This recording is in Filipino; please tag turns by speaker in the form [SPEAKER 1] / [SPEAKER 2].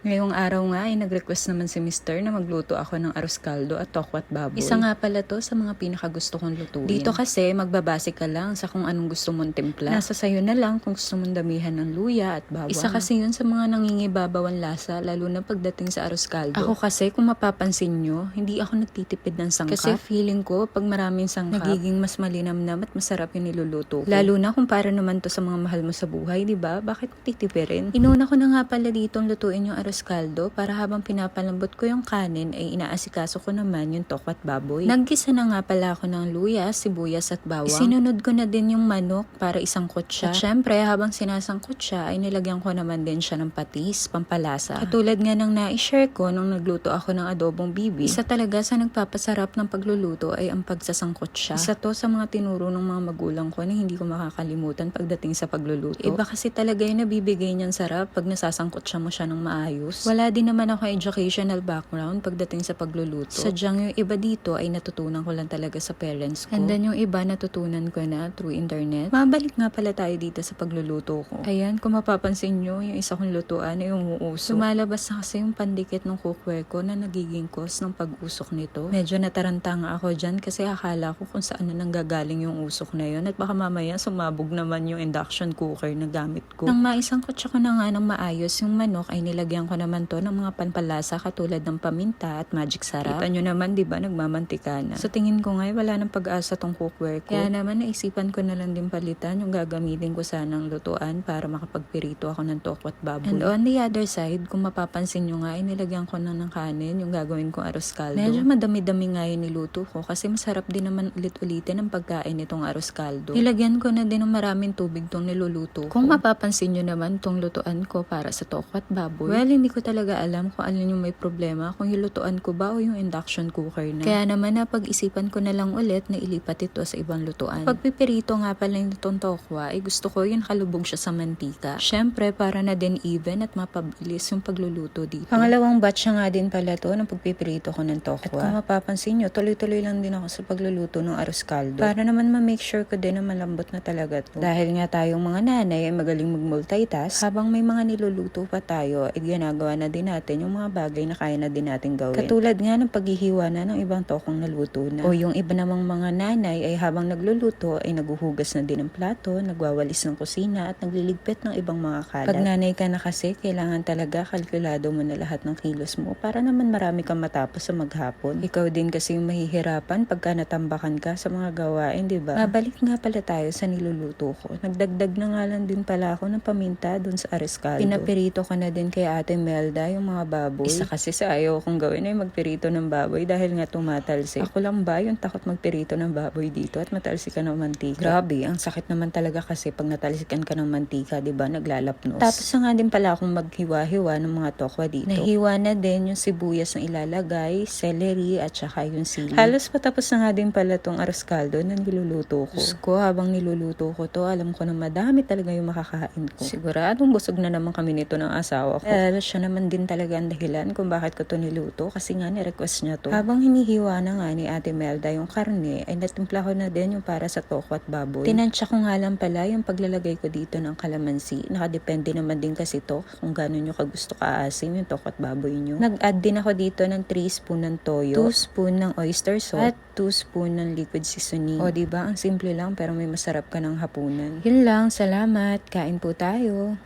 [SPEAKER 1] Ngayong araw nga ay nag-request naman si Mr. na magluto ako ng arroz caldo at tokwat baboy. Isa nga pala to sa mga pinakagusto kong lutuin. Dito kasi magbabase ka lang sa kung anong gusto mong timpla. Nasa sayo na lang kung gusto mong damihan ng luya at bawang. Isa kasi yun sa mga nangingibabawan lasa lalo na pagdating sa arroz caldo. Ako kasi kung mapapansin nyo, hindi ako nagtitipid ng sangkap. Kasi feeling ko pag maraming sangkap, nagiging mas malinamnam at masarap yung niluluto ko. Lalo na kung para naman to sa mga mahal mo sa buhay, di ba? Bakit titipirin? Inuna ko na nga pala ditong lutuin yung arroz caldo para habang pinapalambot ko yung kanin ay inaasikaso ko naman yung tokwat baboy. Naggisa na nga pala ako ng luya, sibuyas at bawang. Sinunod ko na din yung manok para isangkot siya. At syempre habang sinasangkot siya ay nilagyan ko naman din siya ng patis, pampalasa. Katulad nga ng na-share ko nung nagluto ako ng adobong bibi. Isa talaga sa nagpapasarap ng pagluluto ay ang pagsasangkot siya. Isa to sa mga tinuro ng mga magulang ko na hindi ko makakalimutan pagdating sa pagluluto. Iba kasi talaga yung nabibigay niyang sarap pag nasasangkot siya mo siya ng maayos. Wala din naman ako educational background pagdating sa pagluluto. Sadyang yung iba dito ay natutunan ko lang talaga sa parents ko. And then yung iba natutunan ko na through internet. Mabalik nga pala tayo dito sa pagluluto ko. Ayan, kung mapapansin nyo, yung isa kong lutuan ay umuusok. Lumalabas na kasi yung pandikit ng cookware ko na nagiging cause ng pag-usok nito. Medyo nataranta nga ako dyan kasi akala ko kung saan na nanggagaling yung usok na yun at baka mamaya sumabog naman yung induction cooker na gamit ko. Nang maisangkot siya ko na nga ng maayos yung manok ay nilagyan ko naman to ng mga panpalasa katulad ng paminta at magic sarap. Kita nyo naman, di ba, nagmamantika na. Sa tingin ko nga, wala nang pag-asa tong cookware ko. Kaya naman, naisipan ko na lang din palitan yung gagamitin ko sanang lutuan para makapagpirito ako ng tokwat baboy. And on the other side, kung mapapansin nyo nga, inilagyan ko na ng kanin yung gagawin kong arroz caldo. Medyo madami-dami nga yung niluto ko kasi masarap din naman ulit-ulitin ang pagkain itong arroz caldo. Nilagyan ko na din ng maraming tubig tong niluluto ko. Kung mapapansin nyo naman tong lutuan ko para sa tokwat baboy, well, hindi ko talaga alam kung alin yung may problema, kung yung lutuan ko ba o yung induction cooker na. Kaya naman napag-isipan ko na lang ulit na ilipat ito sa ibang lutuan. Pagpipirito nga pala nitong tokwa, ay gusto ko yung kalubog siya sa mantika. Syempre, para na din even at mapabilis yung pagluluto dito. Pangalawang batch nga din pala to ng pagpipirito ko ng tokwa. At kung mapapansin nyo, tuloy-tuloy lang din ako sa pagluluto ng arroz caldo. Para naman ma-make sure ko din na malambot na talaga to. Dahil nga tayong mga nanay ay magaling mag-multitask, habang may mga niluluto pa tayo, ay ginagawa na din natin yung mga bagay na kaya na din natin gawin. Katulad nga ng paghihiwa na ng ibang tokong naluto na. O yung iba namang mga nanay ay habang nagluluto ay naguhugas na din ng plato, nagwawalis ng kusina at nagliligpit ng ibang mga kalat. Pag nanay ka na kasi, kailangan talaga kalkulado mo na lahat ng kilos mo para naman marami kang matapos sa maghapon. Ikaw din kasi yung mahihirapan pagka natambakan ka sa mga gawain, di ba? Mabalik nga pala tayo sa niluluto ko. Nagdagdag na nga lang din pala ako ng paminta dun sa arroz caldo. Pinapirito ko na din kay Ate Melda yung mga baboy. Isa kasi sa ayaw kong gawin ay magpirito ng baboy dahil nga tumatalsik. Ako lang ba yung takot magpirito ng baboy dito at matalsikan ng mantika? Grabe, ang sakit naman talaga kasi pag natalsikan ka ng mantika, di ba, naglalapnos. Tapos nga din pala akong maghiwa-hiwa ng mga tokwa dito. Nahiwa na din yung sibuyas na ilalagay, celery at saka yung sili. Halos patapos na nga din pala tong arroz caldo na niluluto ko. Diyos ko, habang niluluto ko to, alam ko na madami talaga yung makakain ko. Siguradong busog na naman kami nito ng asawa ko. Siya naman din talaga ang dahilan kung bakit ko to niluto kasi nga ni-request niya to. Habang hinihiwa na nga ni Ate Melda yung karne, ay natimpla ko na din yung para sa tokwat baboy. Tinansya ko nga lang pala yung paglalagay ko dito ng kalamansi. Nakadepende naman din kasi to kung gano'n nyo kagusto kaasim yung tokwat baboy nyo. Nag-add din ako dito ng 3 spoon ng toyo, 2 spoon ng oyster sauce, at 2 spoon ng liquid seasoning. O diba, ang simple lang pero may masarap ka ng hapunan. Yun lang, salamat. Kain po tayo.